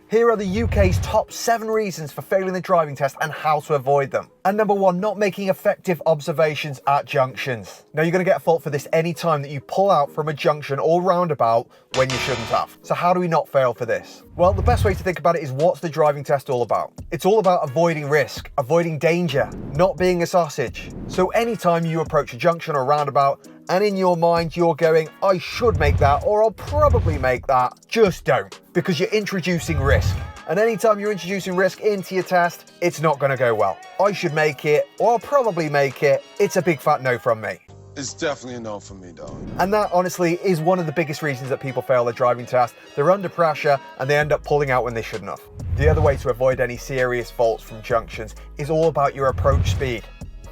Here are the UK's top 7 reasons for failing the driving test and how to avoid them. And number 1, not making effective observations at junctions. Now you're going to get a fault for this any time that you pull out from a junction or roundabout when you shouldn't have. So how do we not fail for this? Well, the best way to think about it is, what's the driving test all about? It's all about avoiding risk, avoiding danger, not being a sausage. So anytime you approach a junction or roundabout and in your mind you're going, I should make that, or I'll probably make that, just don't, because you're introducing risk. And anytime you're introducing risk into your test, it's not going to go well. I should make it, or I'll probably make it. It's a big fat no from me. It's definitely a no for me, dog. And that honestly is one of the biggest reasons that people fail their driving test. They're under pressure and they end up pulling out when they shouldn't have. The other way to avoid any serious faults from junctions is all about your approach speed.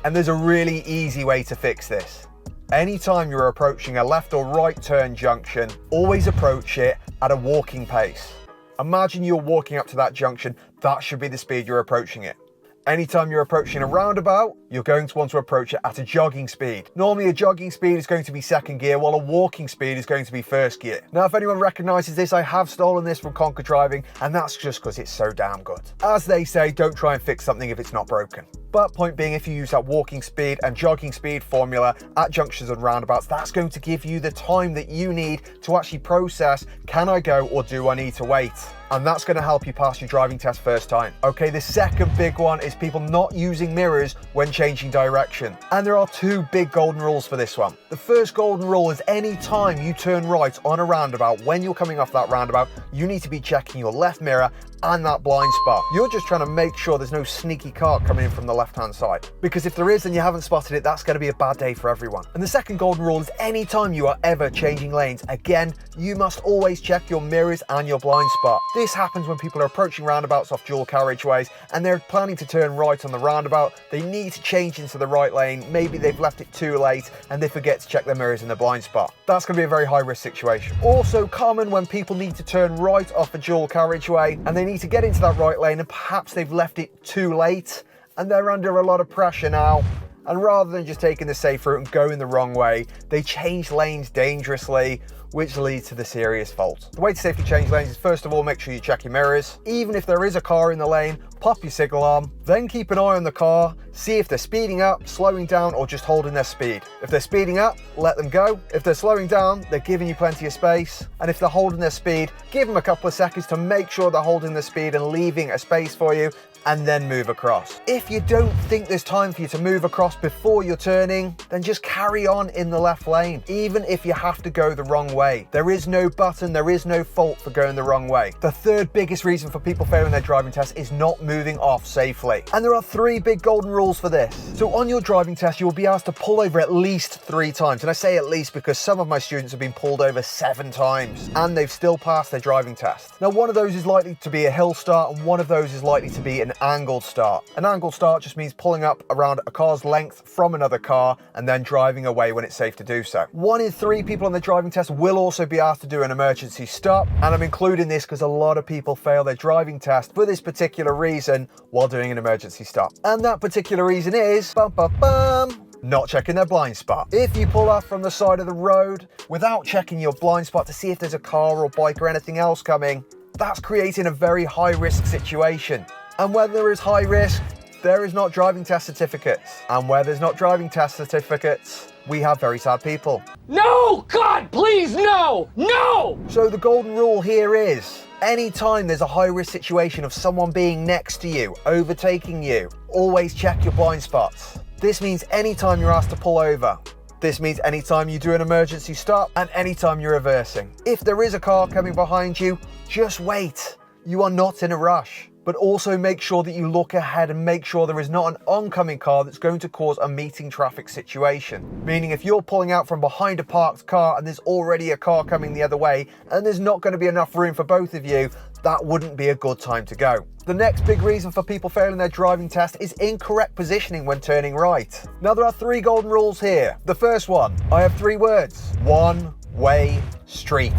And there's a really easy way to fix this. Anytime you're approaching a left or right turn junction, always approach it at a walking pace. Imagine you're walking up to that junction, that should be the speed you're approaching it. Anytime you're approaching a roundabout, you're going to want to approach it at a jogging speed. Normally a jogging speed is going to be second gear, while a walking speed is going to be first gear. Now, if anyone recognizes this, I have stolen this from Conquer Driving, and that's just because it's so damn good. As they say, don't try and fix something if it's not broken. But point being, if you use that walking speed and jogging speed formula at junctions and roundabouts, that's going to give you the time that you need to actually process, can I go or do I need to wait? And that's going to help you pass your driving test first time. Okay, the second big one is people not using mirrors when changing direction. And there are 2 big golden rules for this one. The first golden rule is, any time you turn right on a roundabout, when you're coming off that roundabout, you need to be checking your left mirror and that blind spot. You're just trying to make sure there's no sneaky car coming in from the left-hand side. Because if there is and you haven't spotted it, that's going to be a bad day for everyone. And the second golden rule is, anytime you are ever changing lanes, again, you must always check your mirrors and your blind spot. This happens when people are approaching roundabouts off dual carriageways and they're planning to turn right on the roundabout. They need to change into the right lane. Maybe they've left it too late and they forget to check their mirrors and their blind spot. That's going to be a very high risk situation. Also common when people need to turn right off a dual carriageway and they need to get into that right lane and perhaps they've left it too late and they're under a lot of pressure now. And rather than just taking the safe route and going the wrong way, they change lanes dangerously, which leads to the serious fault. The way to safely change lanes is, first of all, make sure you check your mirrors. Even if there is a car in the lane, pop your signal on, then keep an eye on the car, see if they're speeding up, slowing down, or just holding their speed. If they're speeding up, let them go. If they're slowing down, they're giving you plenty of space. And if they're holding their speed, give them a couple of seconds to make sure they're holding their speed and leaving a space for you, and then move across. If you don't think there's time for you to move across before you're turning, then just carry on in the left lane, even if you have to go the wrong way. There is no button, there is no fault for going the wrong way. The third biggest reason for people failing their driving test is not moving off safely. And there are 3 big golden rules for this. So on your driving test, you will be asked to pull over at least 3 times. And I say at least because some of my students have been pulled over 7 times and they've still passed their driving test. Now, one of those is likely to be a hill start and one of those is likely to be an angled start. An angled start just means pulling up around a car's length from another car and then driving away when it's safe to do so. 1 in 3 people on the driving test will also be asked to do an emergency stop, and I'm including this because a lot of people fail their driving test for this particular reason while doing an emergency stop. And that particular reason is not checking their blind spot. If you pull off from the side of the road without checking your blind spot to see if there's a car or bike or anything else coming, that's creating a very high risk situation. And where there is high risk, there is not driving test certificates. And where there's not driving test certificates, we have very sad people. No! God, please, no! No! So the golden rule here is, anytime there's a high risk situation of someone being next to you, overtaking you, always check your blind spots. This means anytime you're asked to pull over. This means anytime you do an emergency stop and anytime you're reversing. If there is a car coming behind you, just wait. You are not in a rush. But also make sure that you look ahead and make sure there is not an oncoming car that's going to cause a meeting traffic situation. Meaning if you're pulling out from behind a parked car and there's already a car coming the other way and there's not going to be enough room for both of you, that wouldn't be a good time to go. The next big reason for people failing their driving test is incorrect positioning when turning right. Now there are 3 golden rules here. The first one, I have 3 words: one-way street.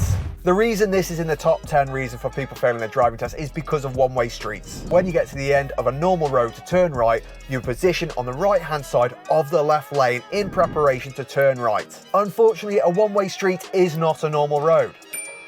The reason this is in the top 10 reason for people failing their driving test is because of one-way streets. When you get to the end of a normal road to turn right, you position on the right-hand side of the left lane in preparation to turn right. Unfortunately, a one-way street is not a normal road.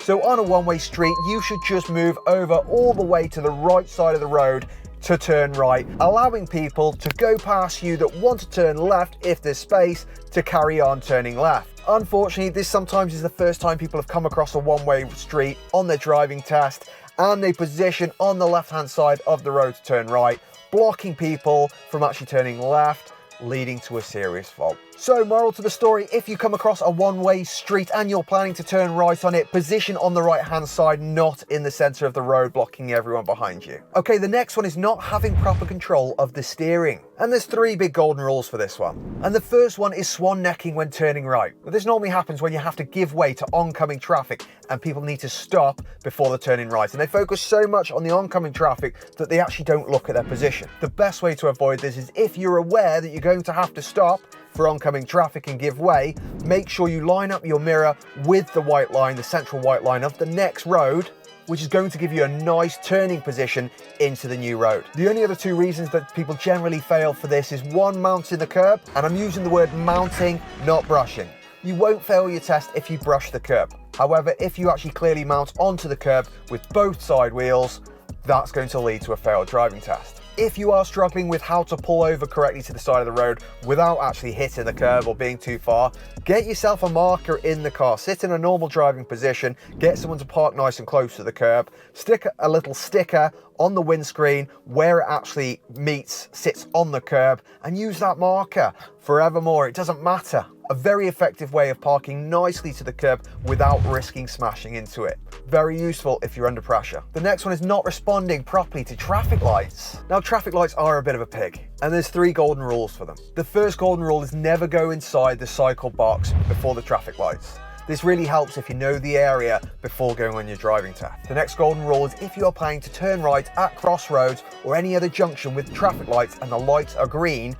So on a one-way street, you should just move over all the way to the right side of the road to turn right, allowing people to go past you that want to turn left if there's space to carry on turning left. Unfortunately, this sometimes is the first time people have come across a one-way street on their driving test, and they position on the left-hand side of the road to turn right, blocking people from actually turning left, leading to a serious fault. So, moral to the story, if you come across a one-way street and you're planning to turn right on it, position on the right-hand side, not in the center of the road, blocking everyone behind you. Okay, the next one is not having proper control of the steering. And there's 3 big golden rules for this one. And the first one is swan necking when turning right. Now, this normally happens when you have to give way to oncoming traffic and people need to stop before they're turning right. And they focus so much on the oncoming traffic that they actually don't look at their position. The best way to avoid this is, if you're aware that you're going to have to stop for oncoming traffic and give way, make sure you line up your mirror with the white line, the central white line of the next road, which is going to give you a nice turning position into the new road. The only other 2 reasons that people generally fail for this is 1, mounting the curb, and I'm using the word mounting, not brushing. You won't fail your test if you brush the curb. However, if you actually clearly mount onto the curb with both side wheels, that's going to lead to a failed driving test. If you are struggling with how to pull over correctly to the side of the road without actually hitting the curb or being too far, get yourself a marker in the car. Sit in a normal driving position, get someone to park nice and close to the curb, stick a little sticker on the windscreen where it actually sits on the curb, and use that marker forevermore. It doesn't matter. A very effective way of parking nicely to the curb without risking smashing into it. Very useful if you're under pressure. The next one is not responding properly to traffic lights. Now, traffic lights are a bit of a pig, and there's 3 golden rules for them. The first golden rule is never go inside the cycle box before the traffic lights. This really helps if you know the area before going on your driving test. The next golden rule is, if you are planning to turn right at crossroads or any other junction with traffic lights and the lights are green,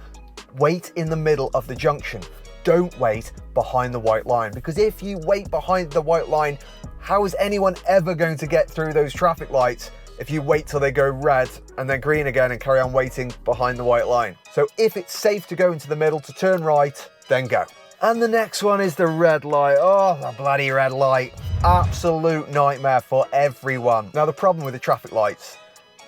wait in the middle of the junction. Don't wait behind the white line, because if you wait behind the white line, how is anyone ever going to get through those traffic lights if you wait till they go red and then green again and carry on waiting behind the white line? So if it's safe to go into the middle to turn right, then go. And the next one is the red light. Oh, the bloody red light. Absolute nightmare for everyone. Now, the problem with the traffic lights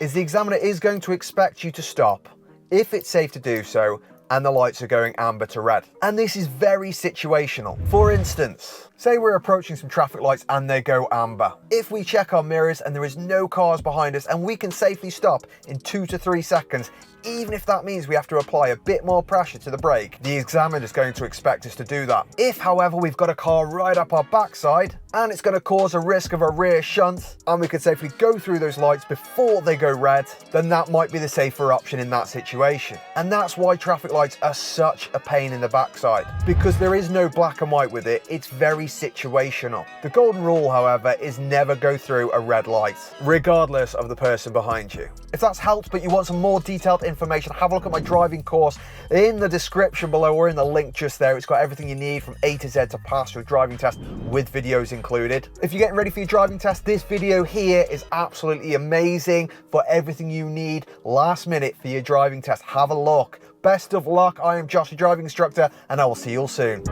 is the examiner is going to expect you to stop if it's safe to do so and the lights are going amber to red. And this is very situational. For instance, say we're approaching some traffic lights and they go amber. If we check our mirrors and there is no cars behind us and we can safely stop in 2 to 3 seconds, even if that means we have to apply a bit more pressure to the brake, the examiner is going to expect us to do that. If, however, we've got a car right up our backside and it's going to cause a risk of a rear shunt and we can safely go through those lights before they go red, then that might be the safer option in that situation. And that's why traffic lights are such a pain in the backside, because there is no black and white with it. It's very situational. The golden rule, however, is never go through a red light, regardless of the person behind you. If that's helped, but you want some more detailed information, have a look at my driving course in the description below or in the link just there. It's got everything you need from A to Z to pass your driving test, with videos included. If you're getting ready for your driving test, this video here is absolutely amazing for everything you need last minute for your driving test. Have a look. Best of luck. I am Josh, your driving instructor, and I will see you all soon.